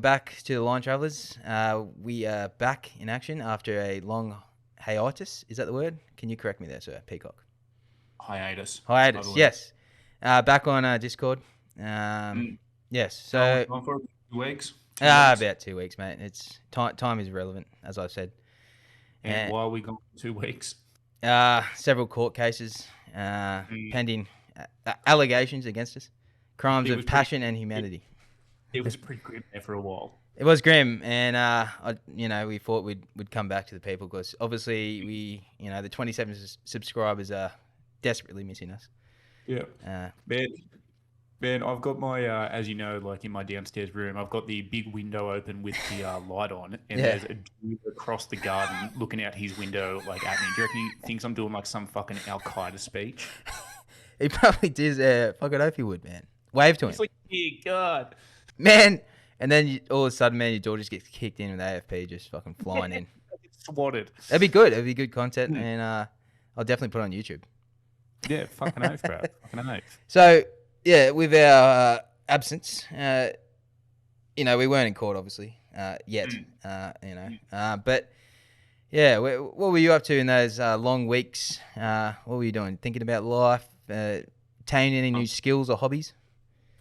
back to the Line Travellers. We are back in action after a long hiatus. Is that the word? Can you correct me there, sir? Peacock. Hiatus, yes. Back on Discord. Yes. So gone for 2 weeks. about 2 weeks, mate. It's time is relevant, as I've said. And why are we gone for 2 weeks? Several court cases pending allegations against us, crimes of passion and humanity. It was pretty grim there for a while. It was grim, and we thought we'd come back to the people because obviously the 27 subscribers are desperately missing us. Yeah, man, I've got my as you know, like in my downstairs room, I've got the big window open with the light on, and there's a dude across the garden looking out his window like at me. Do you reckon he thinks I'm doing like some fucking Al Qaeda speech? He probably did. Fucking hope he would, man. Wave to him. He's like, "Yeah, God, man." And then all of a sudden, man, your door just gets kicked in with AFP just fucking flying in. Swatted. That'd be good. That'd be good content, and I'll definitely put it on YouTube. Yeah, fucking oath, bro. Fucking oath. So, yeah, with our absence, we weren't in court, obviously, yet, but, yeah, what were you up to in those long weeks? What were you doing? Thinking about life? Attaining any new skills or hobbies?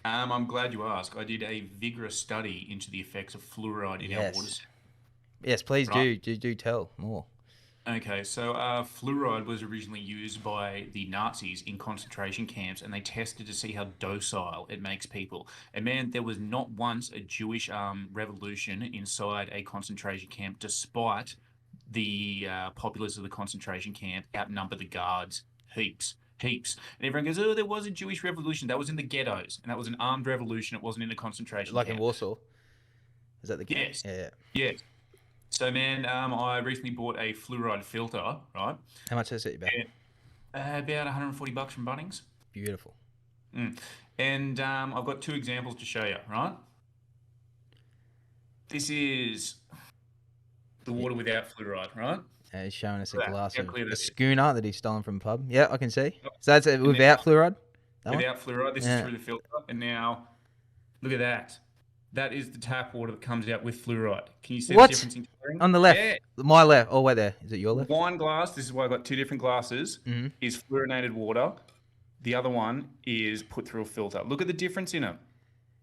I'm glad you asked. I did a vigorous study into the effects of fluoride in our water system. Yes, please do tell more. Okay, so fluoride was originally used by the Nazis in concentration camps, and they tested to see how docile it makes people. And man, there was not once a Jewish revolution inside a concentration camp, despite the populace of the concentration camp outnumber the guards heaps. And everyone goes, oh, there was a Jewish revolution. That was in the ghettos, and that was an armed revolution. It wasn't in a concentration camp. Like in Warsaw? Is that the case? Yes. Yeah. Yes. So, man, I recently bought a fluoride filter, right? How much does it set you back? About $140 from Bunnings. Beautiful. And I've got 2 examples to show you, right? This is the water without fluoride, right? He's showing us a glass of a schooner that he's stolen from a pub. Yeah, I can see. So that's without fluoride? Without fluoride. This is through the filter. And now, look at that. That is the tap water that comes out with fluoride. Can you see the difference in coloring? On the left? Yeah. My left. Oh, wait there. Is it your left? One glass, this is why I've got 2 different glasses, is fluorinated water. The other one is put through a filter. Look at the difference in it.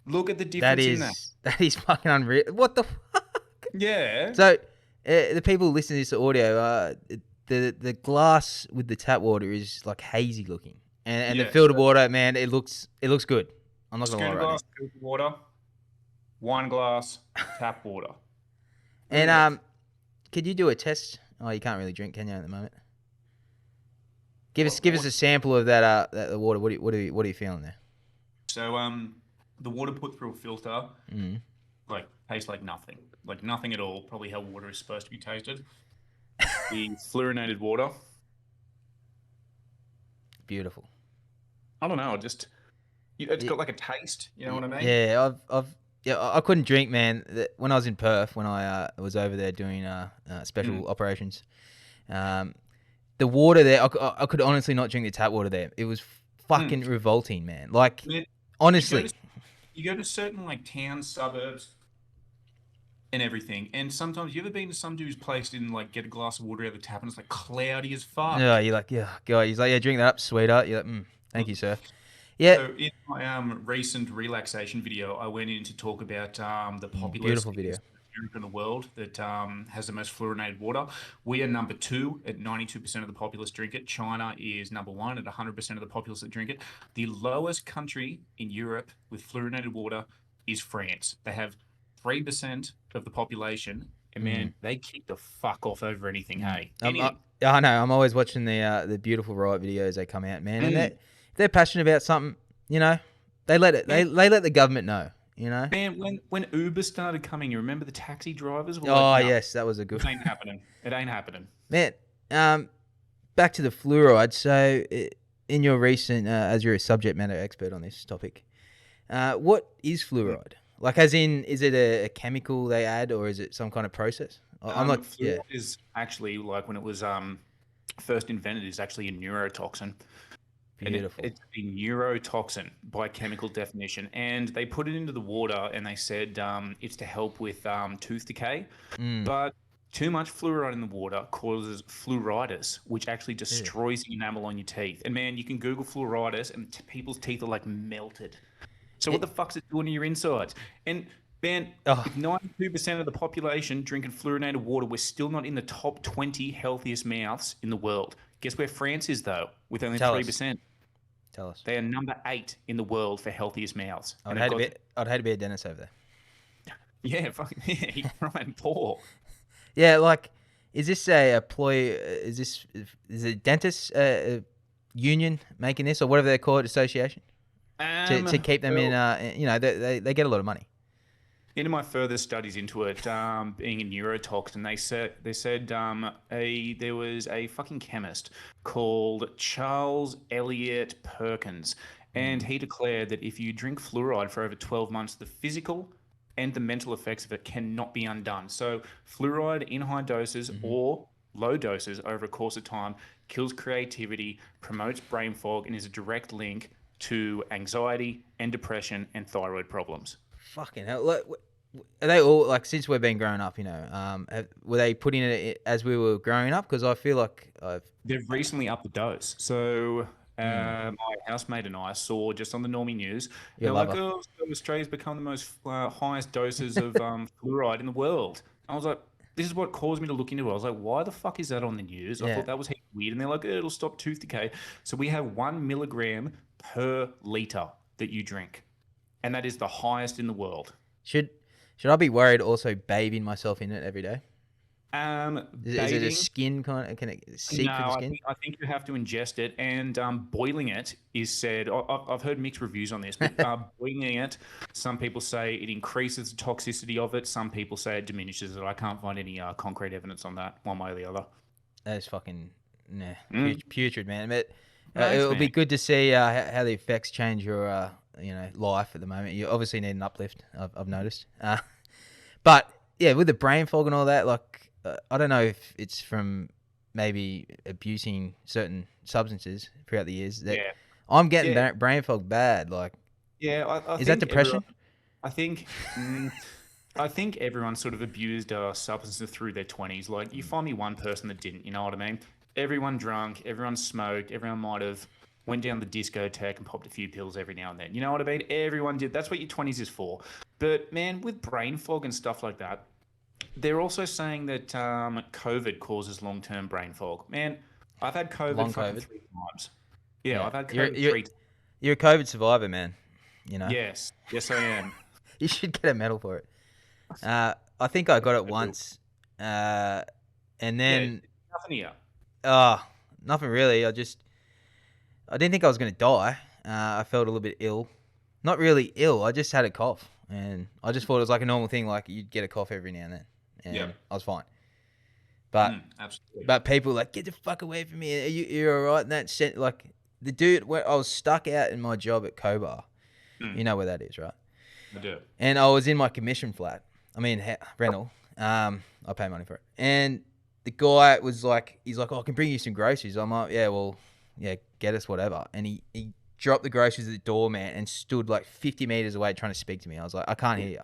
Look at the difference in that. That is fucking unreal. What the fuck? Yeah. So, the people listening to this audio, the glass with the tap water is like hazy looking. And the filtered water, man, it looks good. I'm not going to lie right now. Filtered water. One glass, tap water. And could you do a test? Oh, you can't really drink, can you, at the moment? Give us a sample of that the water. What are you feeling there? So the water put through a filter, tastes like nothing at all. Probably how water is supposed to be tasted. The fluorinated water. Beautiful. I don't know. It's got like a taste. You know what I mean? Yeah, I couldn't drink, man. When I was in Perth, when I was over there doing special operations, the water there, I could honestly not drink the tap water there. It was fucking revolting, man. Like, honestly. You go to certain like towns, suburbs, and everything, and sometimes you ever been to some dude's place and like get a glass of water out of the tap and it's like cloudy as fuck. Yeah, you're like, yeah, God. He's like, yeah, drink that up, sweetheart. You're like, thank you, sir. Yeah. So in my recent relaxation video, I went in to talk about the populous in the world that has the most fluorinated water. We are number 2 at 92% of the populace drink it. China is number 1 at 100% of the populace that drink it. The lowest country in Europe with fluorinated water is France. They have 3% of the population, and man, they kick the fuck off over anything. Hey, I know. I'm always watching the beautiful riot videos they come out, man, and if they're passionate about something, they let it. They let the government know. Man, when Uber started coming, you remember the taxi drivers were yes, that was a good one. It ain't happening. It ain't happening. Man, back to the fluoride. So, in your recent, as you're a subject matter expert on this topic, what is fluoride? Like, as in, is it a chemical they add, or is it some kind of process? I'm not. Fluoride is actually, like, when it was first invented, is actually a neurotoxin. Beautiful. It's a neurotoxin by chemical definition, and they put it into the water, and they said it's to help with tooth decay. Mm. But too much fluoride in the water causes fluoritis, which actually Ew. destroys the enamel on your teeth. And man, you can Google fluoritis, and people's teeth are like melted. So what It, the fuck's it doing to your insides? And man, oh, if 92% of the population drinking fluorinated water, we're still not in the top 20 healthiest mouths in the world. Guess where France is though, with only tell us. 3%. Tell us. They are number 8 in the world for healthiest mouths, I'd and they've hate to got be. I'd hate to be a dentist over there. yeah, fucking yeah, you're right, poor. Yeah, like, is this a employee? Is it dentist union making this or whatever they call it, association to keep them in? Well, They get a lot of money. into my further studies into it, being a neurotoxin, they said there was a fucking chemist called Charles Elliott Perkins, and he declared that if you drink fluoride for over 12 months, the physical and the mental effects of it cannot be undone. So fluoride in high doses Mm-hmm. or low doses over a course of time kills creativity, promotes brain fog, and is a direct link to anxiety and depression and thyroid problems. Fucking hell! Look, are they all like since we've been growing up? Were they putting it as we were growing up? Because I feel like I've. They've recently upped the dose. So Mm, my housemate and I saw just on the Normie News, you they're love like, her. oh, so Australia's become the most highest doses of fluoride in the world. I was like, this is what caused me to look into it. I was like, why the fuck is that on the news? I Yeah. thought that was heaps weird. And they're like, it'll stop tooth decay. So we have 1 milligram per liter that you drink. And that is the highest in the world. Should I be worried also bathing myself in it every day? Is it a Bathing. skin kind of? Can it No, seep through the skin? I think you have to ingest it, and boiling it is said. I've heard mixed reviews on this, but boiling it, some people say it increases the toxicity of it. Some people say it diminishes it. I can't find any concrete evidence on that, one way or the other. That is fucking Mm. putrid, man. But Thanks, it'll be man. good to see how the effects change your life at the moment. You obviously need an uplift. I've noticed. But yeah, with the brain fog and all that, like I don't know if it's from maybe abusing certain substances throughout the years that Yeah, I'm getting yeah, brain fog bad. Like, yeah. I is that think everyone. depression? I think. I think everyone sort of abused substances through their 20s. Like, you find me one person that didn't, you know what I mean? Everyone drunk, everyone smoked, everyone might have went down the discotheque and popped a few pills every now and then. You know what I mean? Everyone did. That's what your 20s is for. But, man, with brain fog and stuff like that, they're also saying that COVID causes long-term brain fog. Man, I've had COVID Long fucking COVID. 3 times. Yeah, Yeah, I've had you're COVID you're 3 times. you're a COVID survivor, man. You know, Yes, yes, I am. you should get a medal for it. I think I got it I do. once, and Yeah, then nothing here. oh, nothing really. I didn't think I was gonna die. I felt a little bit ill, not really ill. I just had a cough, and I just thought it was like a normal thing, like you'd get a cough every now and then, and Yep. I was fine. But Absolutely. but people were like, get the fuck away from me. You're all right. And that sent like the dude where I was stuck out in my job at Cobar. Mm, You know where that is, right? I do. And I was in my commission flat. I mean, rental. I pay money for it. And the guy was like, he's like, oh, I can bring you some groceries. I'm like, yeah, well, yeah, get us whatever. And he dropped the groceries at the door, man, and stood like 50 meters away trying to speak to me. I was like, I can't hear you.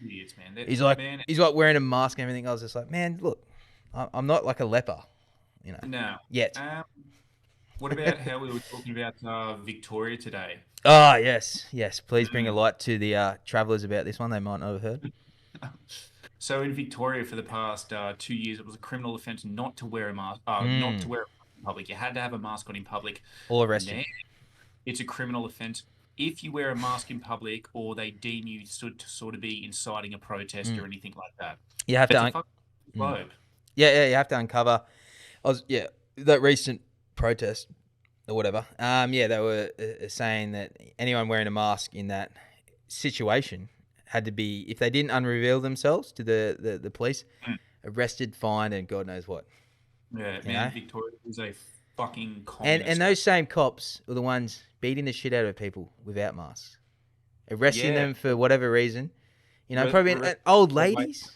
Idiots, man. He's like, Man, he's like wearing a mask and everything. I was just like, man, look, I'm not like a leper, no. yet. What about how we were talking about Victoria today? Oh, yes. Please bring a Mm. light to the travellers about this one. They might not have heard. So in Victoria, for the past 2 years, it was a criminal offence not to wear a mask. Not to Mm, wear a mask in public. You had to have a mask on in public. all arrested. Now it's a criminal offence if you wear a mask in public, or they deem you to sort of be inciting a protest Mm. or anything like that. You have to. It's a fucking Mm. globe. Yeah, you have to uncover. That recent protest or whatever. Yeah, they were saying that anyone wearing a mask in that situation had to be, if they didn't unreveal themselves to the police, Mm. arrested, fined, and God knows what. Yeah, You man, know. Victoria is a fucking And communist state. those same cops were the ones beating the shit out of people without masks, arresting Yeah, them for whatever reason. Probably arrested old old lady. ladies,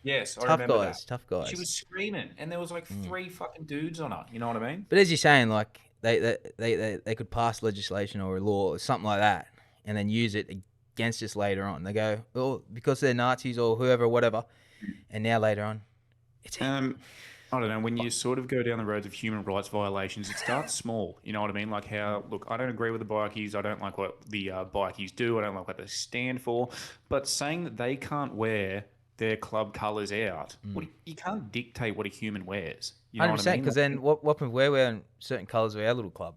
Yes, I tough remember that. guys, tough She guys. was screaming, and there was like Mm. three fucking dudes on her. You know what I mean? But as you're saying, like they could pass legislation or a law or something like that, and then use it against us later on. They go, oh, because they're Nazis or whoever, whatever, and now later on, it's I don't know, when you sort of go down the roads of human rights violations, it starts small. You know what I mean? Like how, look, I don't agree with the bikies. I don't like what the bikies do. I don't like what they stand for. But saying that they can't wear their club colours out, you can't dictate what a human wears. You know what I 100%. mean? Because then what if we're wearing certain colours of our little club?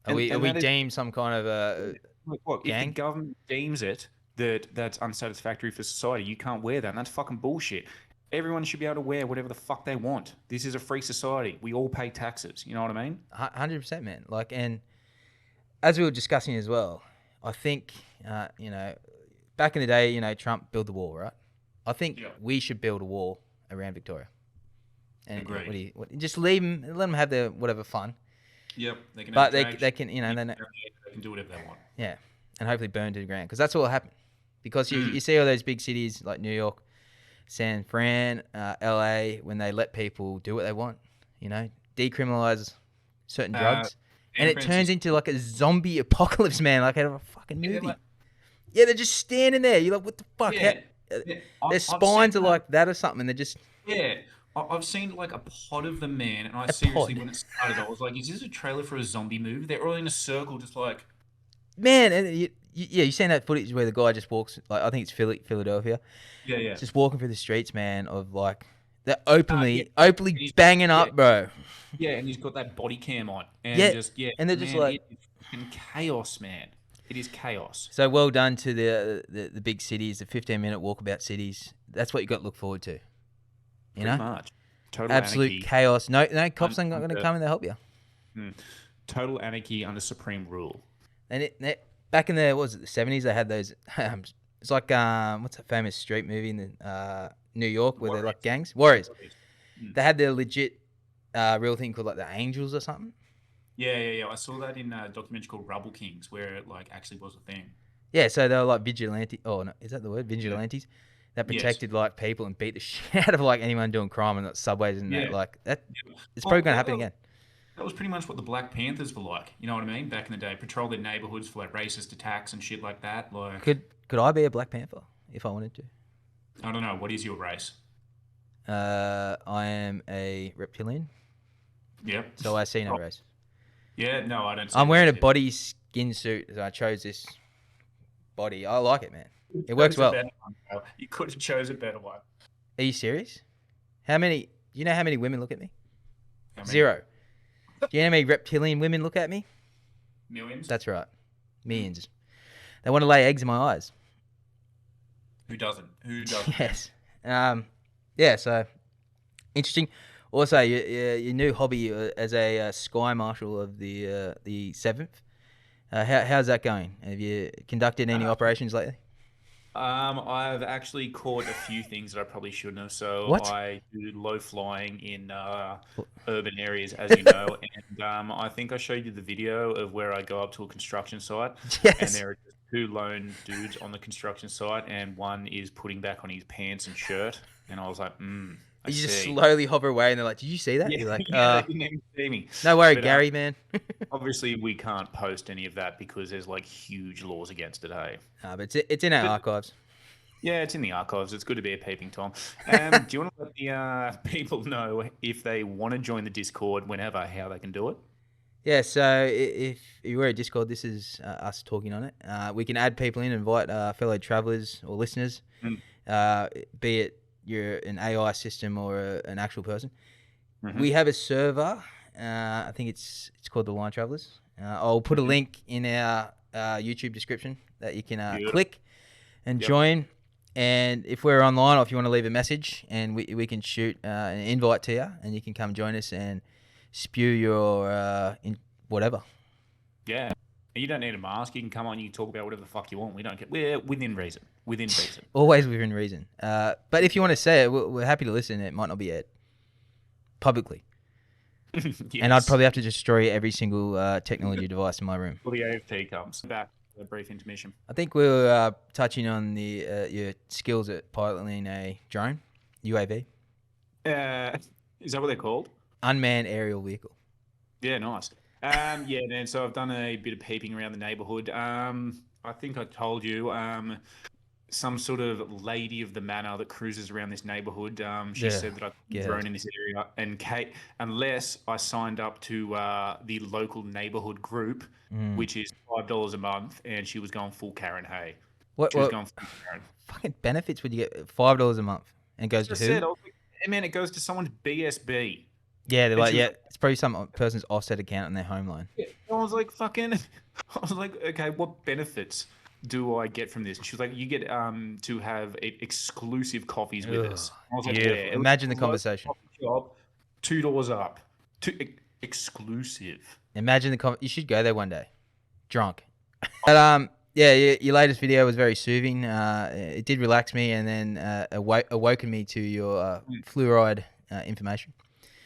Are we And that is, deemed some kind of a look, if the gang? government deems it that that's unsatisfactory for society, you can't wear that. And that's fucking bullshit. Everyone should be able to wear whatever the fuck they want. This is a free society. We all pay taxes. You know what I mean? 100%, man. Like, and as we were discussing as well, I think back in the day, Trump built the wall, right? I think we should build a wall around Victoria. And Agreed. just leave them, let them have their whatever fun. Yep, they can. But they can, they can do whatever they want. Yeah, and hopefully burn to the ground, because that's what will happen. Because you see all those big cities like New York, San Fran, LA, when they let people do what they want, decriminalize certain drugs, and it turns into like a zombie apocalypse, man, like out of a fucking movie. Yeah, they're just standing there. You're like, what the fuck? Their spines are like that or something. They're just I've seen like a pod of the man, and I seriously, when it started, I was like, is this a trailer for a zombie movie? They're all in a circle, just like, man, and you seen that footage where the guy just walks, like, I think it's Philadelphia. Yeah. Just walking through the streets, man, of like, they're openly banging up, bro. Yeah, and he's got that body cam on. And and they're just like, it is chaos, man. It is chaos. So well done to the big cities, the 15-minute walkabout cities. That's what you got to look forward to. Pretty much. Total absolute anarchy. Chaos. No cops aren't going to come and help you. Total anarchy under supreme rule. And back in the 70s, they had those. It's like what's that famous street movie in New York where they're like gangs? Warriors. They had their legit real thing called like the Angels or something. Yeah. I saw that in a documentary called Rubble Kings, where it like actually was a thing. Yeah, so they were like vigilante. Oh no, is that the word? Vigilantes. Yeah. That protected like people and beat the shit out of like anyone doing crime in the subways and that. Like that, it's probably going to happen again. That was pretty much what the Black Panthers were like. You know what I mean? Back in the day, patrol their neighborhoods for like racist attacks and shit like that. Like, could I be a Black Panther if I wanted to? I don't know. What is your race? I am a reptilian. Yep. So I see no race. Yeah, no, I don't. I'm wearing a body skin suit, so I chose this body. I like it, man. It works well. You could have chose a better one. Are you serious? How many? Do you know how many women look at me? How many? 0. Do you know how many reptilian women look at me? Millions. That's right. Millions. They want to lay eggs in my eyes. Who doesn't? Who doesn't? Yes. Yeah. So interesting. Also, your new hobby as a sky marshal of the 7th. How's that going? Have you conducted any operations lately? I've actually caught a few things that I probably shouldn't have. So What? I do low flying in urban areas, as you know, and I think I showed you the video of where I go up to a construction site, Yes. and there are just 2 lone dudes on the construction site, and one is putting back on his pants and shirt, and I was like, You just slowly hover away, and they're like, "Did you see that?" You're like, they didn't even see me. No worry, But, Gary, man. Obviously, we can't post any of that because there's like huge laws against it, hey? But it's in our archives. Yeah, it's in the archives. It's good to be a peeping Tom. Do you want to let the people know if they want to join the Discord whenever, how they can do it? Yeah, so if you were a Discord, this is us talking on it. We can add people in, invite fellow travelers or listeners, be it you're an AI system or an actual person. We have a server. I think it's called the Line Travelers. I'll put a link in our YouTube description that you can click and join. And if we're online, or if you want to leave a message, and we can shoot an invite to you, and you can come join us and spew your whatever. Yeah. And you don't need a mask. You can come on. You can talk about whatever the fuck you want. We don't get. We're within reason. Within reason. Always within reason. But if you want to say it, we're happy to listen. It might not be aired publicly. Yes. And I'd probably have to destroy every single technology device in my room. Well, the Ep8 comes back. A brief intermission. I think we were touching on your skills at piloting a drone, UAV. Is that what they're called? Unmanned aerial vehicle. Yeah, nice. Yeah, man. So I've done a bit of peeping around the neighborhood. I think I told you, some sort of lady of the manor that cruises around this neighborhood. She Yeah, said that I couldn't God. drone in this area, and Kate, unless I signed up to the local neighborhood group, Mm. which is $5 a month, and she was going full Karen. Hey, What she was what going full Karen. fucking benefits would you get? $5 a month, and it goes I to who? said, I was like, hey, man, it goes to someone's BSB, Yeah, they're and like, she was yeah, like, it's probably some person's offset account on their home loan. yeah. I was like, fucking, I was like, okay, what benefits do I get from this? And she was like, you get to have exclusive coffees with Ugh, us. I was like, where? beautiful. It was Imagine a the local conversation. coffee shop, $2 up, exclusive. Imagine you should go there one day, drunk. But yeah, your latest video was very soothing. It did relax me, and then awoken me to your Mm. fluoride information,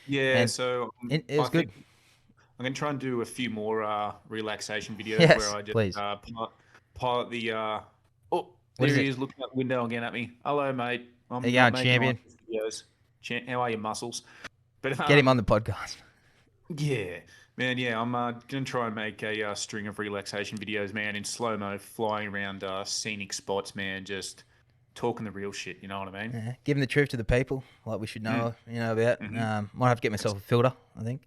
Yeah, and so it I was good. think I'm gonna try and do a few more relaxation videos where Yes, I just please. pilot the. Oh, What there is he it? is, looking out the window again at me. Hello, mate. How you I'm not going, making eye champion? videos. How are your muscles? But Get him on the podcast. yeah, man, yeah, I'm gonna try and make a string of relaxation videos, man, in slow mo, flying around scenic spots, man, just talking the real shit. You know what I mean? Yeah, giving the truth to the people, like we should Mm, know about. hmm Might have to get myself a filter. I think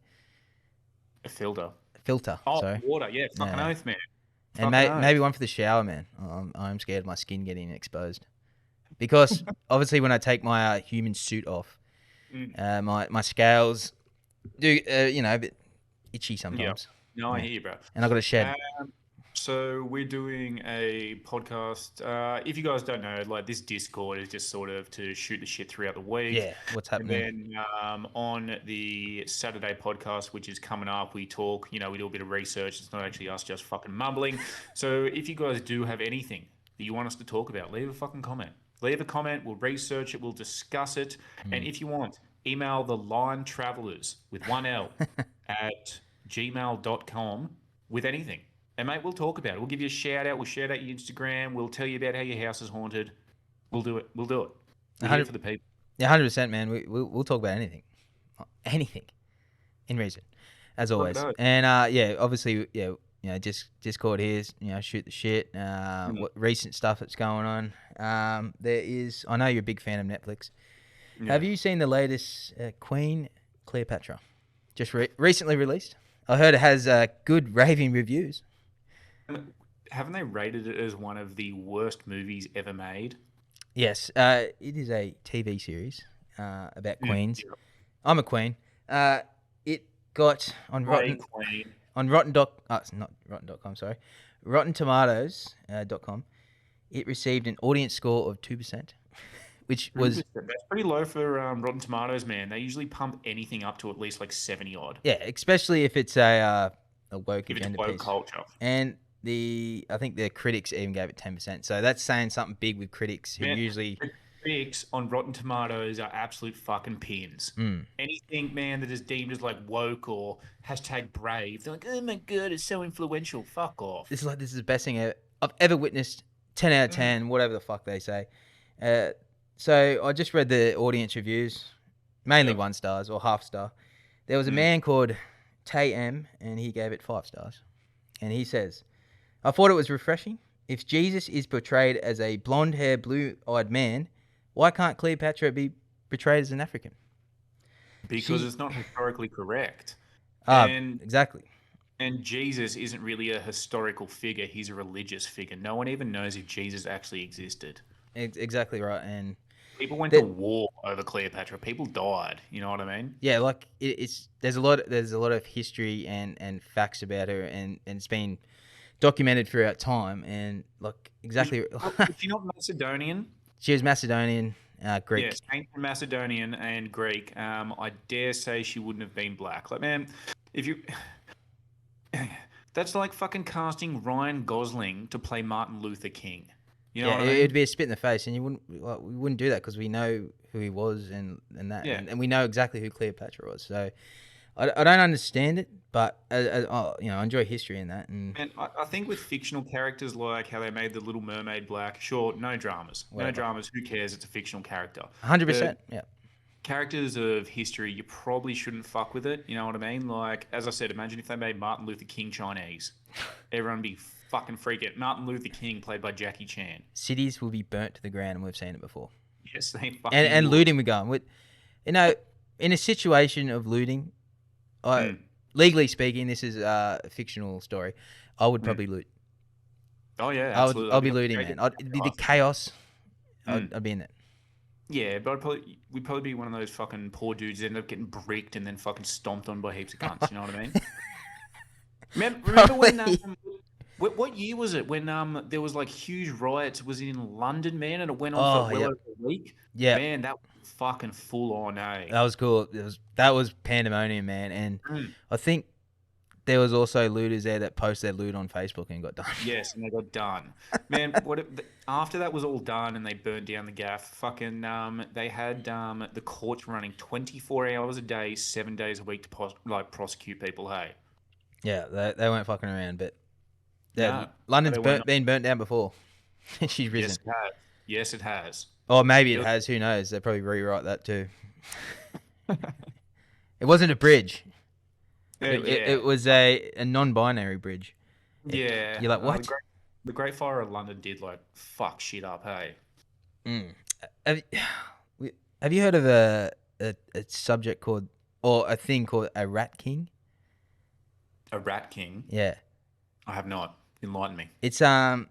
A filter. a filter. Oh, Sorry. water. Yeah, fucking Yeah, oath, man. and Fucking maybe oath. one for the shower, man. I'm scared of my skin getting exposed because obviously when I take my human suit off, Mm, my scales do a bit itchy yeah. sometimes. No, I Yeah, hear you, bro. and I got a shed. So we're doing a podcast. If you guys don't know, like this Discord is just sort of to shoot the shit throughout the week. Yeah, what's And happening? then on the Saturday podcast, which is coming up, we talk, we do a bit of research. It's not actually us just fucking mumbling. So if you guys do have anything that you want us to talk about, leave a fucking comment. Leave a comment. We'll research it. We'll discuss it. And Mm. if you want, email the Line Travelers with one L at gmail.com with anything. And mate, we'll talk about it. We'll give you a shout out. We'll shout out your Instagram. We'll tell you about how your house is haunted. We'll do it. We'll do it. We're here 100, for the people. yeah, 100%, man. We'll talk about anything in reason, as Fuck it always. out. And yeah, obviously, yeah, just Discord here, shoot the shit. Mm, What recent stuff that's going on. There is. I know you're a big fan of Netflix. yeah. Have you seen the latest Queen Cleopatra? Just recently released. I heard it has good raving reviews. Haven't they rated it as one of the worst movies ever made? Yes, it is a TV series about Mm, queens. yeah. I'm a queen. It got Ray Queen. on Rotten dot. It's not Rotten.com. Sorry, Rotten Tomatoes .com. It received an audience score of 2%, which was 2%. That's pretty low for Rotten Tomatoes, man. They usually pump anything up to at least like 70 odd. yeah, especially if it's a woke If it's agenda woke piece. culture. And I think the critics even gave it 10%. So that's saying something big with critics who Man, usually. the critics on Rotten Tomatoes are absolute fucking pins. Mm, Anything, man, that is deemed as like woke or hashtag brave, they're like, oh my god, it's so influential. Fuck off. this is the best thing I've ever witnessed. 10 out of Mm, 10, whatever the fuck they say. Uh, so I just read the audience reviews, mainly yep. 1 stars or half star. There was a Mm. man called Tay M, and he gave it 5 stars. And he says, I thought it was refreshing. If Jesus is portrayed as a blonde-haired, blue-eyed man, why can't Cleopatra be portrayed as an African? Because She, it's not historically correct. And exactly. and Jesus isn't really a historical figure, he's a religious figure. No one even knows if Jesus actually existed. Exactly right. And People went to that, war over Cleopatra. People died. You know what I mean? yeah, like it's there's a lot of history and facts about her, and it's been documented throughout time, and like Was, exactly. was she not Macedonian? She was Macedonian, Yeah, Greek. ancient Macedonian and Greek. I dare say she wouldn't have been black. Like, man, if you. That's like fucking casting Ryan Gosling to play Martin Luther King. You know Yeah, what I it'd mean? be a spit in the face, and we wouldn't do that because we know who he was and that, Yeah. and we know exactly who Cleopatra was. So I don't understand it, but I enjoy history in that, and And I think with fictional characters like how they made the Little Mermaid black, sure, no dramas. No whatever. dramas. Who cares? It's a fictional character. But 100%. Yeah. characters of history, you probably shouldn't fuck with it. You know what I mean? Like, as I said, imagine if they made Martin Luther King Chinese. Everyone would be fucking freaking. Martin Luther King played by Jackie Chan. Cities will be burnt to the ground, and we've seen it before. Yes, they fucking And would. looting we going. You know, in a situation of looting, Mm, legally speaking, this is a fictional story. I would mm. probably loot. Oh yeah, absolutely. I'll I'd be be like, looting, "Go man. get It'd the be the chaos." chaos. Mm. I'd be in it. Yeah, but we'd probably be one of those fucking poor dudes that end up getting bricked and then fucking stomped on by heaps of cunts. You know what I mean? Remember when Probably. what year was it when there was like huge riots? Was it in London, man, and it went on for Oh, well yep. over a week? Yep. Man, that was fucking full on, eh? That was cool. That was pandemonium, man. And Mm. I think there was also looters there that posted their loot on Facebook and got done. Yes, and they got done. Man, after that was all done and they burned down the gaff, fucking they had the courts running 24 hours a day, 7 days a week to prosecute people, hey. Yeah, they weren't fucking around. But yeah, No, London's they were not. been burnt down before. She's Yes, risen. it has. Yes, it has. Or maybe it It has. Who knows? They probably rewrite that too. It wasn't a bridge. yeah, It was a non-binary bridge. yeah. You're like, The what? Great Fire of London did like fuck shit up, hey. Mm. Have, have you heard of a subject called, or a thing called a rat king? A Rat King? Yeah. I have not. Enlighten me. It's a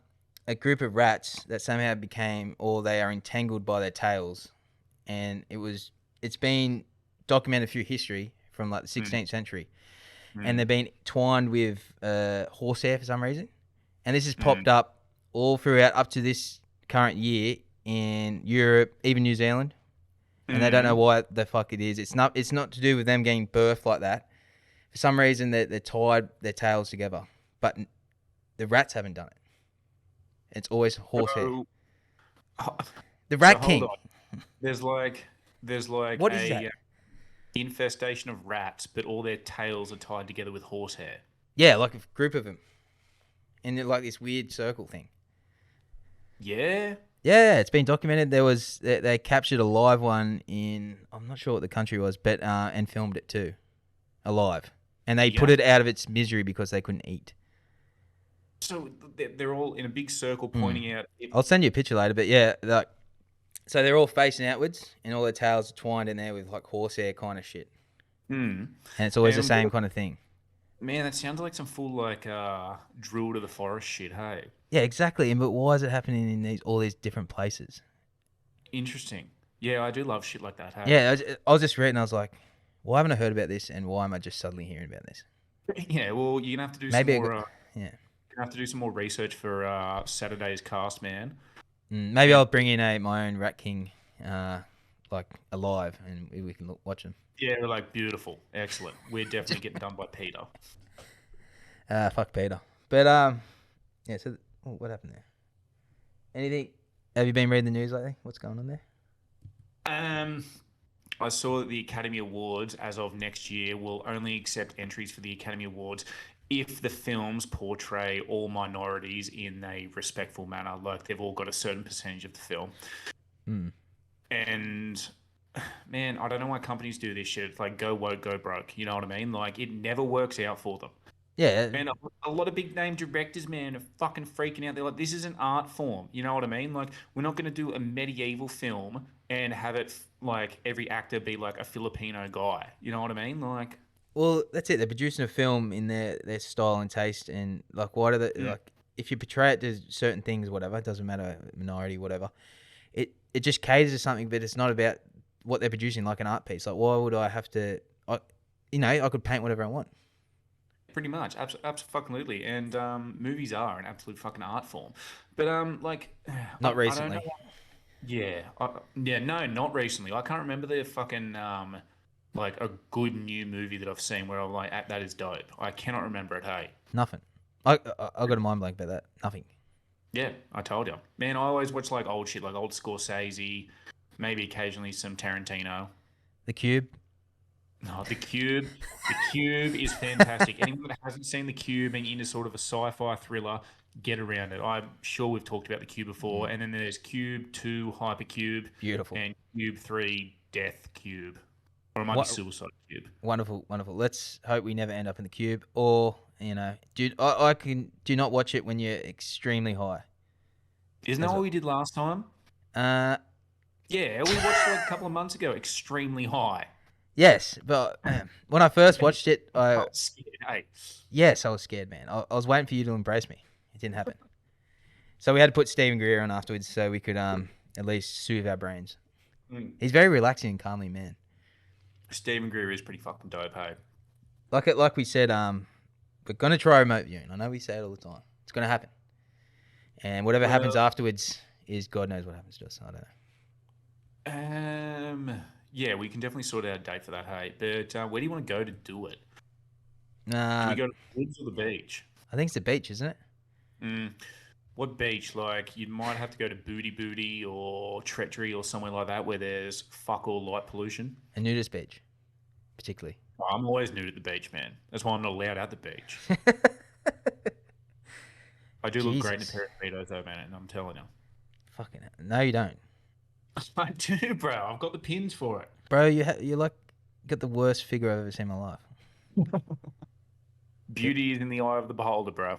group of rats that somehow became, or they are entangled by their tails, and it's been documented through history from like the Mm, 16th century, and mm, they've been twined with horsehair for some reason, and this has mm, popped up all throughout up to this current year in Europe, even New Zealand, and they don't know mm. why the fuck it is. It's not to do with them getting birthed like that. For some reason, they're tied their tails together, but the rats haven't done it. It's always horsehair. So, The so Rat hold King. on. There's like there's like What is a that? infestation of rats, but all their tails are tied together with horsehair. Yeah, like a group of them in like this weird circle thing. Yeah. Yeah, it's been documented. They captured a live one in, I'm not sure what the country was, but and filmed it too, alive, and they Yeah. put it out of its misery because they couldn't eat. So they're all in a big circle Hmm. pointing out. It, I'll send you a picture later, but yeah, like so they're all facing outwards, and all their tails are twined in there with like horsehair kind of shit, hmm. and it's always the Man, same kind of thing. man, that sounds like some full like drill to the forest shit. Hey, Yeah, exactly. But why is it happening in all these different places? interesting. Yeah, I do love shit like that. Hey. Yeah, I was just reading. I was like, why haven't I heard about this? And why am I just suddenly hearing about this? Yeah. Well, you're gonna have to do some Maybe more. yeah. Gonna have to do some more research for Saturday's cast, man. Maybe And I'll bring in my own Rat King, like alive, and we can watch him. yeah, they're like beautiful, excellent. We're definitely getting done by Peter. Fuck Peter. But yeah. So what happened there? Anything? Have you been reading the news lately? What's going on there? Um, I saw that the Academy Awards, as of next year, will only accept entries for the Academy Awards if the films portray all minorities in a respectful manner, like they've all got a certain percentage of the film. Hmm. And man, I don't know why companies do this shit. It's like go woke, go broke. You know what I mean? Like it never works out for them. Yeah. And a lot of big name directors, man, are fucking freaking out. They're like, this is an art form. You know what I mean? Like, we're not going to do a medieval film and have it like every actor be like a Filipino guy. You know what I mean? Like, Well, that's it. They're producing a film in their style and taste, and like, what are the mm, like? If you portray it to certain things, whatever, it doesn't matter, minority, whatever. It just caters to something, but it's not about what they're producing, like an art piece. Like, why would I have to? I could paint whatever I want. pretty much, absolutely. And movies are an absolute fucking art form. But like, Not I don't know. recently. Yeah, yeah, no, not recently. I can't remember the fucking like a good new movie that I've seen where I'm like, that is dope. I cannot remember it. Hey. Nothing. I got a mind blank about that. Nothing. Yeah, I told you. Man, I always watch like old shit, like old Scorsese, maybe occasionally some Tarantino. The Cube. No, The Cube. The Cube is fantastic. Anyone that hasn't seen The Cube and into sort of a sci-fi thriller, get around it. I'm sure we've talked about The Cube before. Mm, And then there's Cube 2 Hypercube beautiful. and Cube 3 death cube. Or it might be What suicide cube. wonderful, wonderful. Let's hope we never end up in the cube, or do not watch it when you're extremely high. Isn't that what we did last time? Uh, Yeah, we watched it like a couple of months ago. Extremely high. yes, but when I first watched it, I was scared. Hey. yes, I was scared, man. I was waiting for you to embrace me. It didn't happen. So we had to put Stephen Greer on afterwards, so we could at least soothe our brains. He's very relaxing and calming man. Stephen Greer is pretty fucking dope, hey. Like we said, we're gonna try remote viewing. I know we say it all the time. It's gonna happen, and whatever happens afterwards is God knows what happens to us. I don't know. Yeah, we can definitely sort out a date for that, hey. But where do you want to go to do it? Do Nah, we go to the woods or the beach? I think it's the beach, isn't it? What beach? Like, you might have to go to Booty Booty or Treachery or somewhere like that where there's fuck all light pollution. A nudist beach, particularly. Oh, I'm always nude at the beach, man. That's why I'm not allowed at the beach. I do look great in a pair of speedos, though, man, and I'm telling you. Fucking hell. No, you don't. I do, bro. I've got the pins for it. Bro, you like got the worst figure I've ever seen in my life. Beauty is in the eye of the beholder, bro.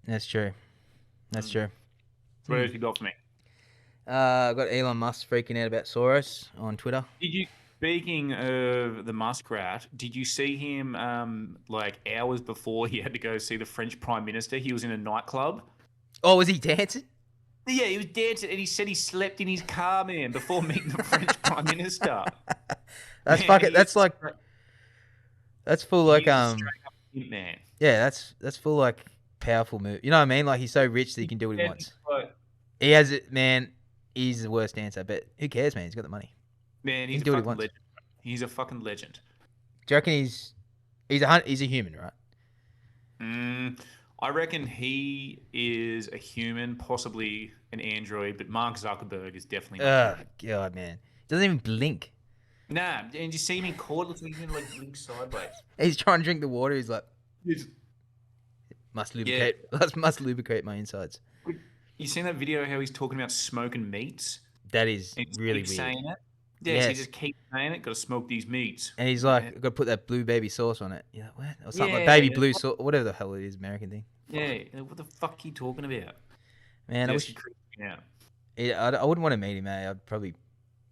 That's true. That's true. What else you got for me? I've got Elon Musk freaking out about Soros on Twitter. Speaking of the muskrat, did you see him like hours before he had to go see the French Prime Minister? He was in a nightclub. Oh, was he dancing? Yeah, he was dancing, and he said he slept in his car, man, before meeting the French Prime Minister. That's fucking. That's like. That's full like man. Yeah, that's full like powerful move. You know what I mean? Like he's so rich that he can do what he wants. He has it, man. He's the worst dancer, but who cares, man? He's got the money. Man, he's a fucking legend. He's a fucking legend. Do you reckon he's a human, right? I reckon he is a human, possibly an android, but Mark Zuckerberg is definitely not. Oh, God, man. He doesn't even blink. Nah, and you see him in court, looks like he's gonna like blink sideways. He's trying to drink the water. He's like, must lubricate my insides. You seen that video how he's talking about smoking meats? That is really weird. Saying it? Yeah, yes. So he just keeps saying it. Got to smoke these meats. And he's like, got to put that blue baby sauce on it. You're like, what? Or something like baby blue sauce, whatever the hell it is, American thing. Yeah, what the fuck are you talking about? Man, I wish. I wouldn't want to meet him, mate. I'd probably,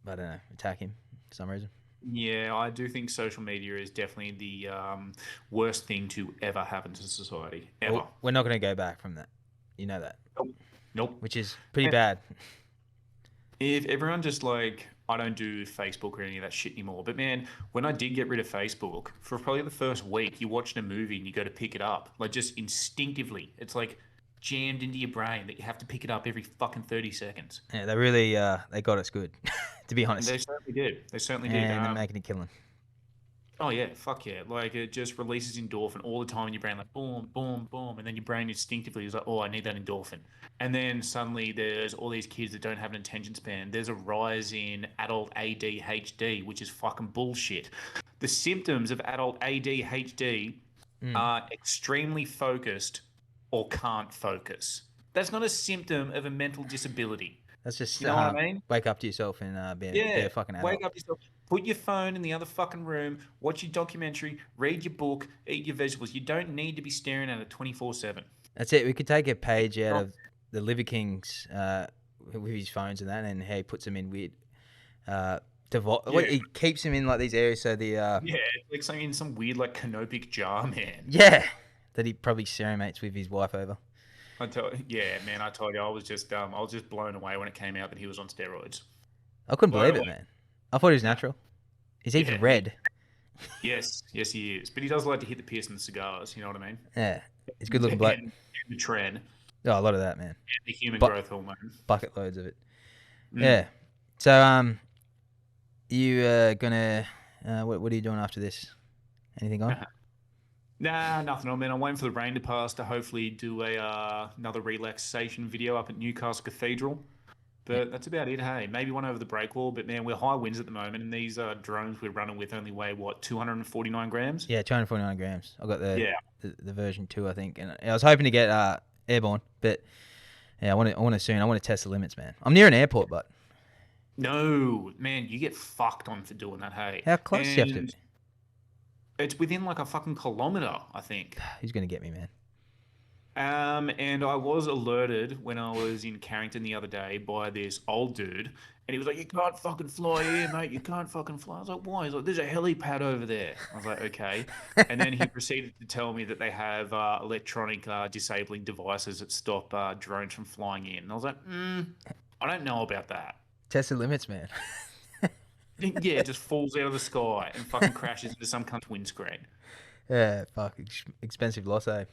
I don't know, attack him for some reason. Yeah, I do think social media is definitely the worst thing to ever happen to society. Ever. Well, we're not going to go back from that. You know that. Nope. Which is pretty bad. If everyone just like, I don't do Facebook or any of that shit anymore. But man, when I did get rid of Facebook, for probably the first week, you're watching a movie and you go to pick it up. Like just instinctively. It's like jammed into your brain that you have to pick it up every fucking 30 seconds. Yeah, they really, they got us good, to be honest. They certainly did. They certainly did. And they're making a killing. Oh yeah, fuck yeah. Like it just releases endorphin all the time in your brain, like boom, boom, boom. And then your brain instinctively is like, oh, I need that endorphin. And then suddenly there's all these kids that don't have an attention span. There's a rise in adult ADHD, which is fucking bullshit. The symptoms of adult ADHD are extremely focused or can't focus. That's not a symptom of a mental disability. That's just, you know what I mean? Wake up to yourself and be a fucking adult. Wake up to yourself. Put your phone in the other fucking room, watch your documentary, read your book, eat your vegetables. You don't need to be staring at it 24/7. That's it. We could take a page out of the Liver King's with his phones and that, and how he puts them in weird he keeps them in like these areas so the like something in some weird like canopic jar, man. Yeah, that he probably ceramates with his wife over. I told you, I was just blown away when it came out that he was on steroids. I couldn't believe it, man. I thought he was natural. He's even red. Yes, he is. But he does like to hit the piss and the cigars. You know what I mean? Yeah, he's good looking bloke. And the tren. Oh, a lot of that, man. And the human growth hormone. Bucket loads of it. Yeah. So, you gonna what are you doing after this? Anything on? Nah, nothing on, man. I'm waiting for the rain to pass to hopefully do another relaxation video up at Newcastle Cathedral. But that's about it, hey. Maybe one over the breakwall, but man, we're high winds at the moment, and these drones we're running with only weigh, 249 grams? Yeah, 249 grams. I got the version 2, I think. And I was hoping to get airborne, but yeah, I want to soon. I want to test the limits, man. I'm near an airport, but No, man, you get fucked on for doing that, hey. How close do you have to And be? it's within like a fucking kilometer, I think. Who's going to get me, man? And I was alerted when I was in Carrington the other day by this old dude, and he was like, "You can't fucking fly here, mate. You can't fucking fly." I was like, "Why?" He's like, "There's a helipad over there." I was like, "Okay." And then he proceeded to tell me that they have electronic disabling devices that stop drones from flying in. And I was like, I don't know about that. Test the limits, man. Yeah, it just falls out of the sky and fucking crashes into some cunt's windscreen. Yeah, fuck. Expensive loss, eh?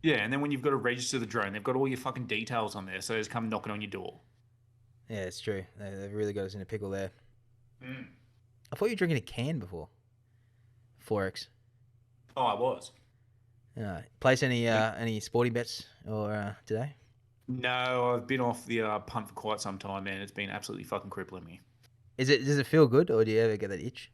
Yeah, and then when you've got to register the drone, they've got all your fucking details on there, so they just come knocking on your door. Yeah, it's true. They've really got us in a pickle there. Mm. I thought you were drinking a can before. Forex. Oh, I was. Place any sporting bets or today? No, I've been off the punt for quite some time, man. It's been absolutely fucking crippling me. Does it feel good, or do you ever get that itch?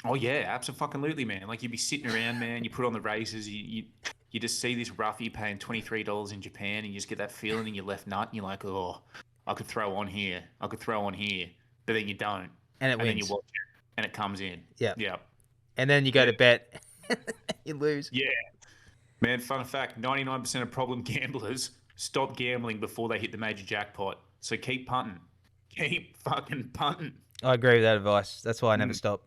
Oh yeah, absolutely, man. Like you'd be sitting around, man. You put on the races, you just see this roughie paying $23 in Japan, and you just get that feeling in your left nut, and you're like, oh, I could throw on here, I could throw on here, but then you don't, And it and then you wins. watch it, and it comes in. Yeah. Yeah, And then you go yeah, to bet, you lose. yeah. Man, fun fact: 99% of problem gamblers stop gambling before they hit the major jackpot. So keep punting, keep fucking punting. I agree with that advice. That's why I never Mm. stop.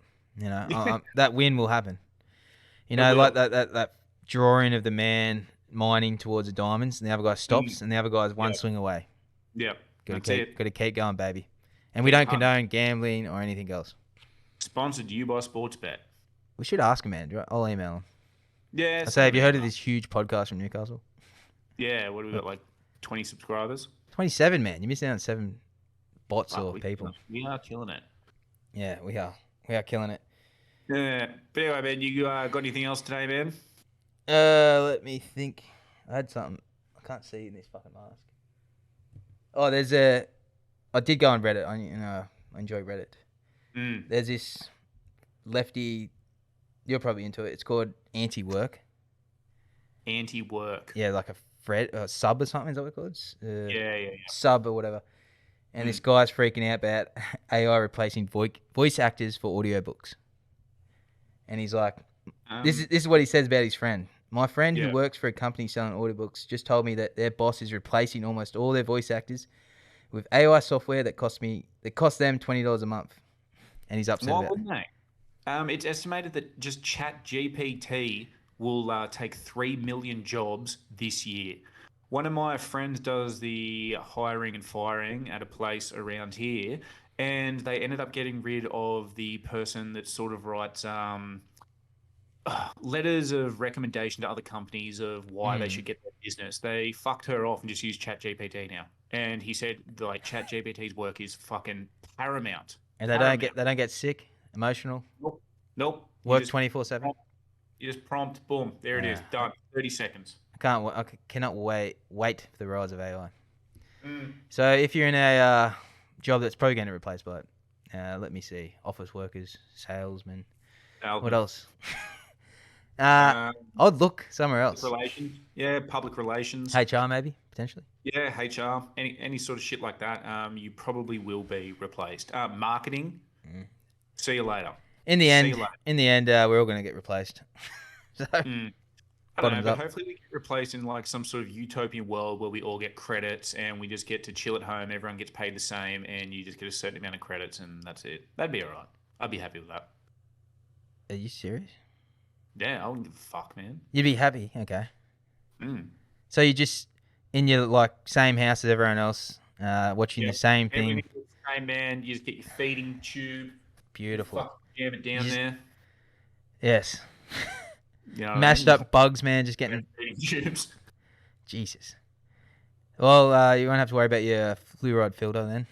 That win will happen. It Like will. that drawing of the man mining towards the diamonds, and the other guy Mm. stops, and the other guy's one Yep, swing away. yep. Got to That's it. got to keep going, baby. And we Keep don't punting. condone gambling or anything else. Sponsored you by Sportsbet. We should ask him, man. I'll email him. Yeah, I say, send have them you an heard of email. this huge podcast from Newcastle? Yeah, what do we Look, got? Like 20 subscribers? 27, man. You missed out on 7 bots Fuck, or people. we are killing it. Yeah, we are. We are killing it. Yeah. But anyway, man, you got anything else today, man? Let me think. I had something. I can't see in this fucking mask. Oh, I did go on Reddit. I enjoy Reddit. Mm. There's this lefty. You're probably into it. It's called Anti-Work. Anti-work. Yeah, like a sub or something. Is that what it's called? Yeah. Sub or whatever. And this Mm. guy's freaking out about AI replacing voice actors for audiobooks. And he's like, this Um, is what he says about his friend. My friend who yeah. works for a company selling audiobooks just told me that their boss is replacing almost all their voice actors with AI software that costs them $20 a month. And he's upset Why about it. wouldn't they? It's estimated that just Chat GPT will take 3 million jobs this year. One of my friends does the hiring and firing at a place around here, and they ended up getting rid of the person that sort of writes letters of recommendation to other companies of why they Mm. should get their business. They fucked her off and just use Chat GPT now. And he said like Chat GPT's work is fucking paramount. And Paramount. they don't get sick, emotional, Nope. Nope. work 24/7. You just prompt, boom, there it is, done. 30 seconds. I cannot wait for the rise of AI. Mm. So if you're in a job that's probably going to replace by it, let me see, office workers, salesmen, what Alvin. else? Um, I'd look somewhere public else. relations. Yeah, public relations. HR maybe potentially. Yeah, HR. Any sort of shit like that. You probably will be replaced. Marketing. Mm. See you later. In the See you end, later. we're all going to get replaced. So Mm. I don't know, bottoms but up. hopefully we get replaced in like some sort of utopian world where we all get credits and we just get to chill at home. Everyone gets paid the same, and you just get a certain amount of credits, and that's it. That'd be alright. I'd be happy with that. Are you serious? Yeah, I wouldn't give a fuck, man. You'd be happy, okay? Mm. So you just in your like same house as everyone else, watching Yeah. the same Everything thing. is the same, man. You just get your feeding tube. Beautiful. Fuck, jam it down You just- there. Yes. You know what I Mashed mean? up bugs, man. Just getting Feeding tubes. Jesus. Well, you won't have to worry about your fluoride filter then.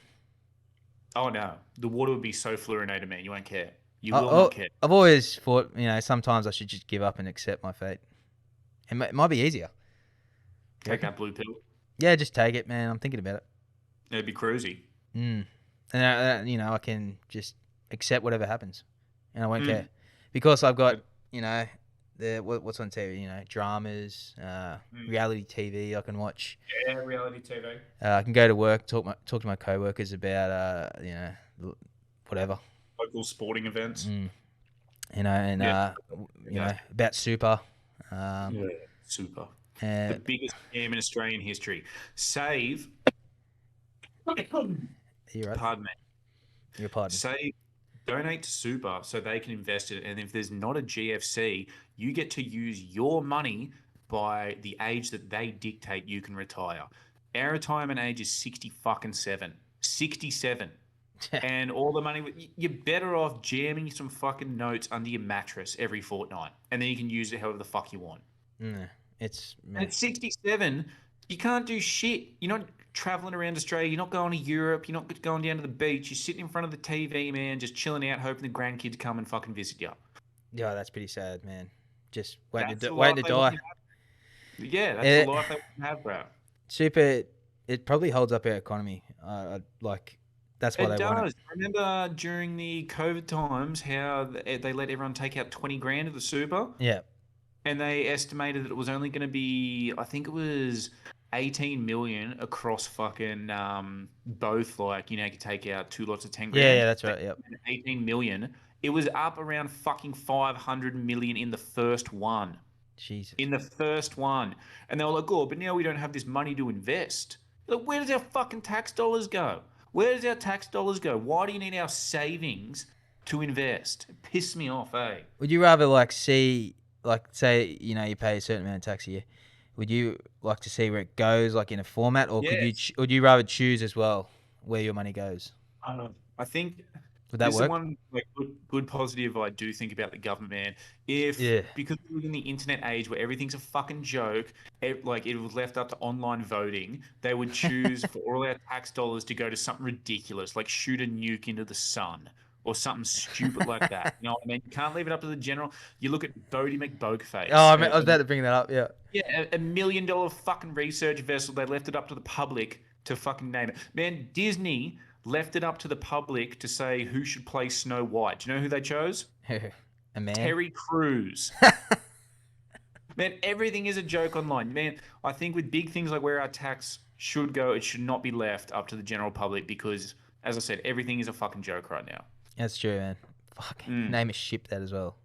Oh no, the water would be so fluorinated, man. You won't care. You I, will not care. I've always thought, sometimes I should just give up and accept my fate. It might be easier. You Take reckon? that blue pill. Yeah, just take it, man. I'm thinking about it. It'd be cruisy. And I can just accept whatever happens, and I won't Mm. care because I've got what's on TV? You know, dramas, Mm. reality TV. I can watch. Yeah, reality TV. I can go to work, talk to my coworkers about whatever. Local sporting events. Mm, you know, and Yeah. you Yeah. know about super. Um, Yeah. Super. The and biggest scam in Australian history. Save. you're right. Pardon me. You're pardon. Save. Donate to Super so they can invest it. And if there's not a GFC, you get to use your money by the age that they dictate you can retire. Our retirement age is 60 fucking 7. 67. And all the money, you're better off jamming some fucking notes under your mattress every fortnight. And then you can use it however the fuck you want. It's And man. at 67, you can't do shit. You're not traveling around Australia. You're not going to Europe. You're not going down to the beach. You're sitting in front of the TV, man, just chilling out, hoping the grandkids come and fucking visit you. Yeah, that's pretty sad, man. Just That's the waiting life to they want die. you to have. Yeah, that's the It, life they want you to have, bro. super. It probably holds up our economy. Like that's why It they want it. does. Remember during the COVID times how they let everyone take out 20 grand of the super? Yeah. And they estimated that it was only going to be, I think it was 18 million across fucking both. Like, you could take out 2 lots of 10 Yeah, grand. that's right. Yep. 18 million. It was up around fucking 500 million in the first one. Jesus. In the first one. And they were like, oh, but now we don't have this money to invest. Like, where does our fucking tax dollars go? Where does our tax dollars go? Why do you need our savings to invest? It pissed me off, eh? Would you rather say you pay a certain amount of tax a year? Would you like to see where it goes, like in a format, or Yes. would you rather choose as well where your money goes? I think Would that this is the work? one like good positive I do think about the government, man. If Yeah. because we live in the internet age where everything's a fucking joke, like it was left up to online voting, they would choose for all our tax dollars to go to something ridiculous, like shoot a nuke into the sun or something stupid like that. You know what I mean? You can't leave it up to the general. You look at Bodie Oh, McBokeface, I was about to bring that up. Yeah. yeah, a $1 million fucking research vessel. They left it up to the public to fucking name it. Man, Disney left it up to the public to say who should play Snow White. Do you know who they chose? A man. Terry Crews. Man, everything is a joke online. Man, I think with big things like where our tax should go, it should not be left up to the general public because, as I said, everything is a fucking joke right now. That's true, man. Fuck. Mm. Name a ship that as well.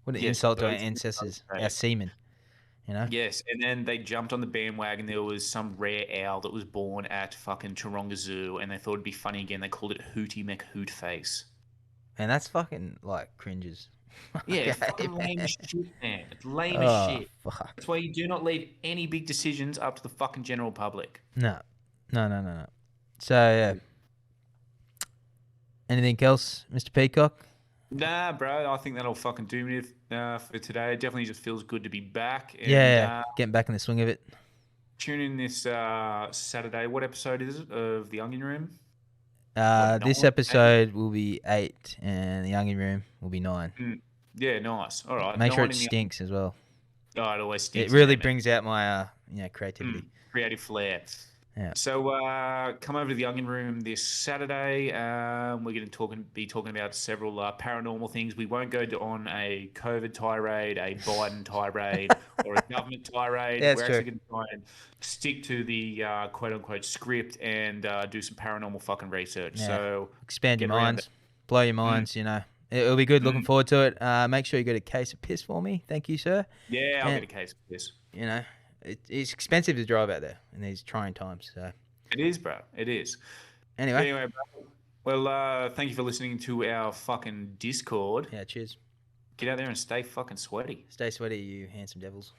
What an Yes, insult to our both. ancestors, Okay. our seamen. You know? Yes, and then they jumped on the bandwagon. There was some rare owl that was born at fucking Taronga Zoo, and they thought it'd be funny again. They called it Hootie McHootface. And that's fucking like cringes. Yeah, it's Okay, fucking lame man. as shit, man. It's lame as Oh, shit. fuck. That's why you do not leave any big decisions up to the fucking general public. No. No. So, yeah. Anything else, Mr. Peacock? Nah, bro, I think that'll fucking do me for today. It definitely just feels good to be back. And Yeah. Getting back in the swing of it. tune in this Saturday. What episode is it of The Onion Room? What, This 9? episode will be 8, and the Youngin Room will be 9. Yeah, nice. All right. Make sure 9 it in the. stinks as well. Oh, it always It stinks. really down there. brings out my creativity. Creative flair. Yeah. So come over to the Onion Room this Saturday. We're going to be talking about several paranormal things. We won't go on a COVID tirade, a Biden tirade, or a government tirade. Yeah, that's We're true. actually going to try and stick to the quote unquote script and do some paranormal fucking research. Yeah. So Expand your get around minds, blow your minds. It'll be good. Looking forward to it. Make sure you get a case of piss for me. Thank you, sir. yeah, I'll And- get a case of this. It's expensive to drive out there in these trying times. So It is, bro. It is. anyway, Anyway, bro. Well, thank you for listening to our fucking Discord. yeah. Cheers. Get out there and stay fucking sweaty. Stay sweaty, you handsome devils.